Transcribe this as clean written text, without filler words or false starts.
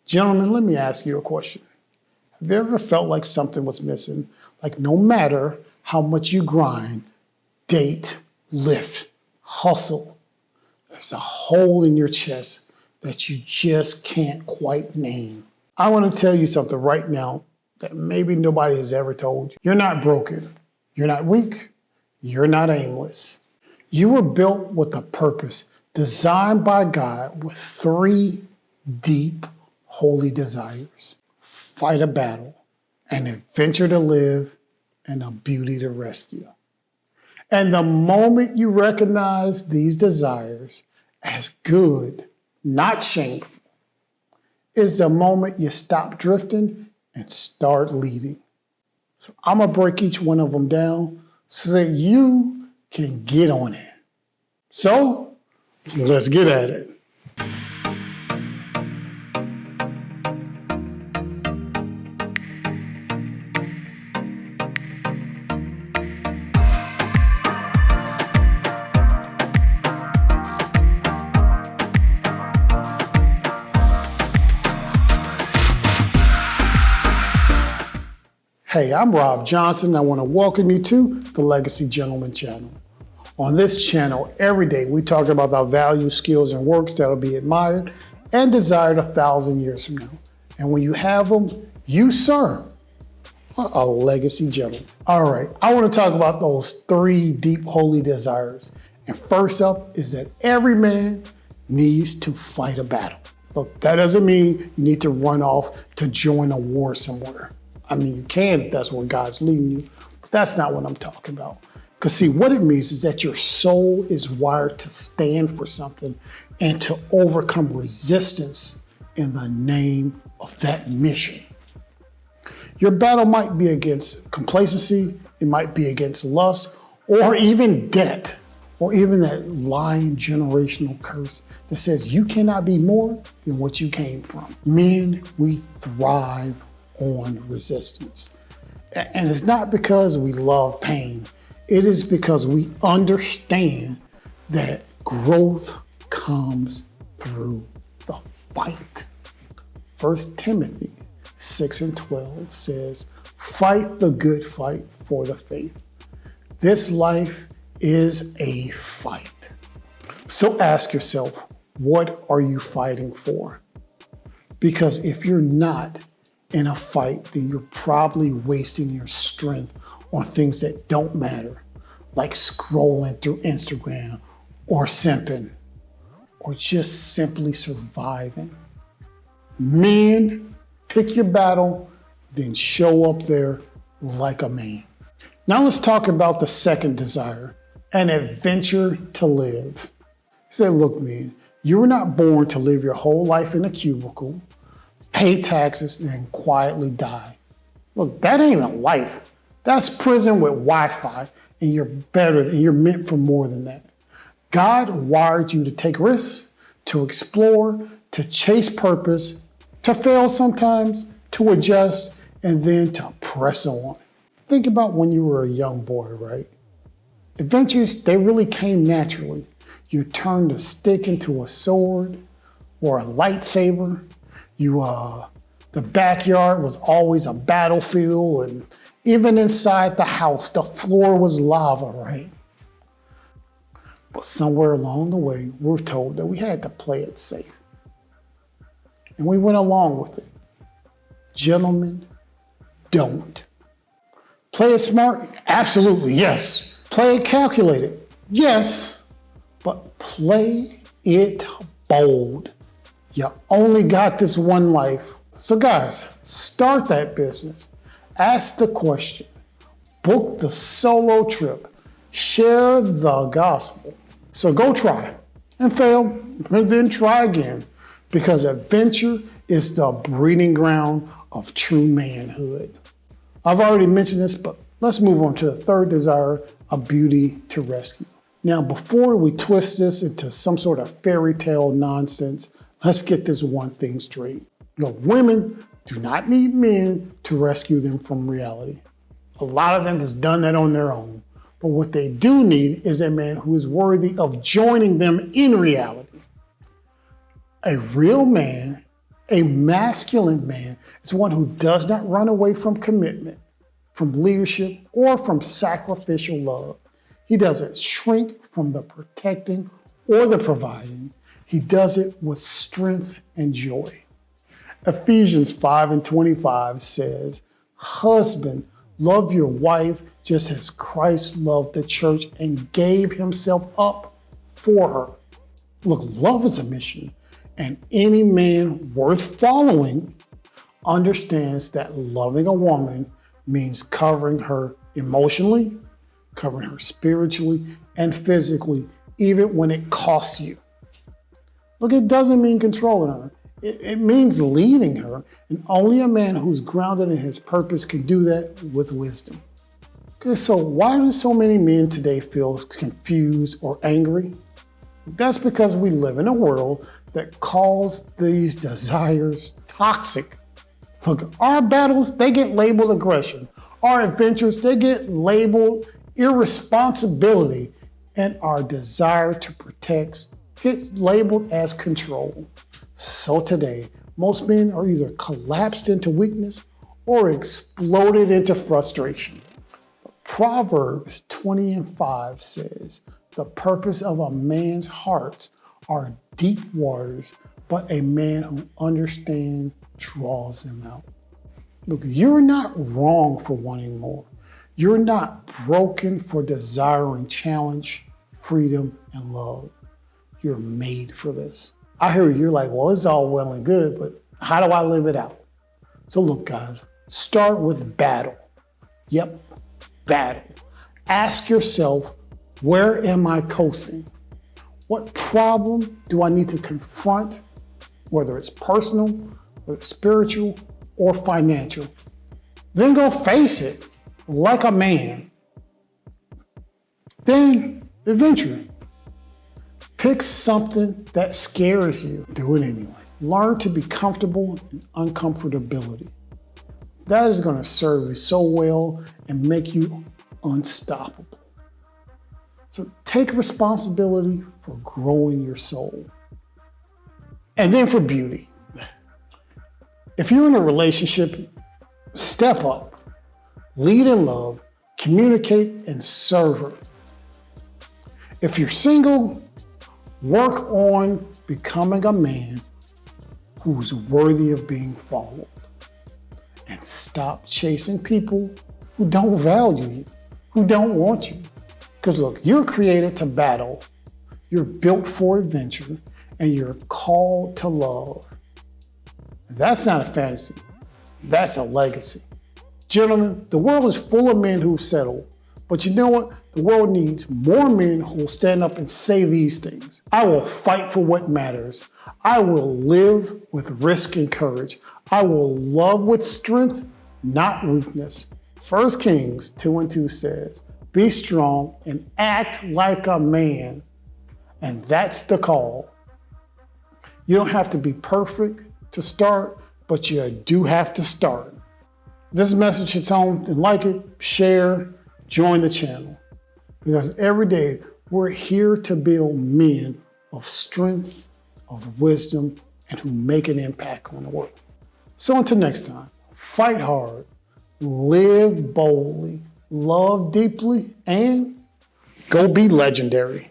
Gentlemen, let me ask you a question. Have you ever felt like something was missing? Like no matter how much you grind, date, lift, hustle, there's a hole in your chest that you just can't quite name. I want to tell you something right now that maybe nobody has ever told you. You're not broken. You're not weak. You're not aimless. You were built with a purpose, designed by God with 3 deep, holy desires. Fight a battle, an adventure to live, and a beauty to rescue. And the moment you recognize these desires as good, not shameful, is the moment you stop drifting and start leading. So I'm gonna break each one of them down so that you can get on it. So let's get at it. Hey, I'm Rob Johnson. I want to welcome you to the Legacy Gentleman channel. On this channel, every day we talk about our values, skills, and works that will be admired and desired 1,000 years from now. And when you have them, you, sir, are a legacy gentleman. All right, I want to talk about those 3 deep, holy desires. And first up is that every man needs to fight a battle. Look, that doesn't mean you need to run off to join a war somewhere. I mean, you can if that's where God's leading you, but that's not what I'm talking about. Because see, what it means is that your soul is wired to stand for something and to overcome resistance in the name of that mission. Your battle might be against complacency, it might be against lust, or even debt, or even that lying generational curse that says you cannot be more than what you came from. Men, we thrive on resistance. And it's not because we love pain. It is because we understand that growth comes through the fight. 1 Timothy 6:12 says, fight the good fight for the faith. This life is a fight. So ask yourself, what are you fighting for? Because if you're not in a fight, then you're probably wasting your strength on things that don't matter, like scrolling through Instagram or simping, or just simply surviving. Men, pick your battle, then show up there like a man. Now let's talk about the second desire, an adventure to live. Say, look, man, you were not born to live your whole life in a cubicle, pay taxes, and then quietly die. Look, that ain't a life. That's prison with Wi-Fi, and you're meant for more than that. God wired you to take risks, to explore, to chase purpose, to fail sometimes, to adjust, and then to press on. Think about when you were a young boy, right? Adventures, they really came naturally. You turned a stick into a sword or a lightsaber. The backyard was always a battlefield, and even inside the house, the floor was lava, right? But somewhere along the way, we were told that we had to play it safe. And we went along with it. Gentlemen, don't. Play it smart? Absolutely, yes. Play it calculated? Yes. But play it bold. You only got this one life. So guys, start that business. Ask the question. Book the solo trip. Share the gospel. So go try and fail, and then try again. Because adventure is the breeding ground of true manhood. I've already mentioned this, but let's move on to the third desire, a beauty to rescue. Now, before we twist this into some sort of fairy tale nonsense, let's get this one thing straight. Look, women do not need men to rescue them from reality. A lot of them have done that on their own. But what they do need is a man who is worthy of joining them in reality. A real man A masculine man is one who does not run away from commitment, from leadership, or from sacrificial love. He doesn't shrink from the protecting or the providing. He does it with strength and joy. Ephesians 5:25 says, "Husband, love your wife just as Christ loved the church and gave himself up for her." Look, love is a mission, and any man worth following understands that loving a woman means covering her emotionally, covering her spiritually, and physically, even when it costs you. Look, it doesn't mean controlling her. It means leading her, and only a man who's grounded in his purpose can do that with wisdom. Okay, so why do so many men today feel confused or angry? That's because we live in a world that calls these desires toxic. Look, our battles, they get labeled aggression. Our adventures, they get labeled irresponsibility. And our desire to protect gets labeled as control. So today, most men are either collapsed into weakness or exploded into frustration. Proverbs 20:5 says, "The purpose of a man's heart are deep waters, but a man who understands draws them out." Look, you're not wrong for wanting more. You're not broken for desiring challenge, freedom, and love. You're made for this. I hear you're like, well, it's all well and good, but how do I live it out? So look, guys, start with battle. Yep, battle. Ask yourself, where am I coasting? What problem do I need to confront, whether it's personal, whether it's spiritual, or financial? Then go face it like a man. Then adventure. Pick something that scares you. Do it anyway. Learn to be comfortable in uncomfortability. That is going to serve you so well and make you unstoppable. So take responsibility for growing your soul. And then for beauty. If you're in a relationship, step up, lead in love, communicate, and serve her. If you're single, work on becoming a man who's worthy of being followed. And stop chasing people who don't value you, who don't want you. Because look, you're created to battle, you're built for adventure, and you're called to love. That's not a fantasy, that's a legacy. Gentlemen, the world is full of men who settle, but you know what? The world needs more men who will stand up and say these things. I will fight for what matters. I will live with risk and courage. I will love with strength, not weakness. 1 Kings 2:2 says, "Be strong and act like a man." And that's the call. You don't have to be perfect to start, but you do have to start. If this message hits home, then like it, share, join the channel. Because every day we're here to build men of strength, of wisdom, and who make an impact on the world. So until next time, fight hard, live boldly, love deeply, and go be legendary.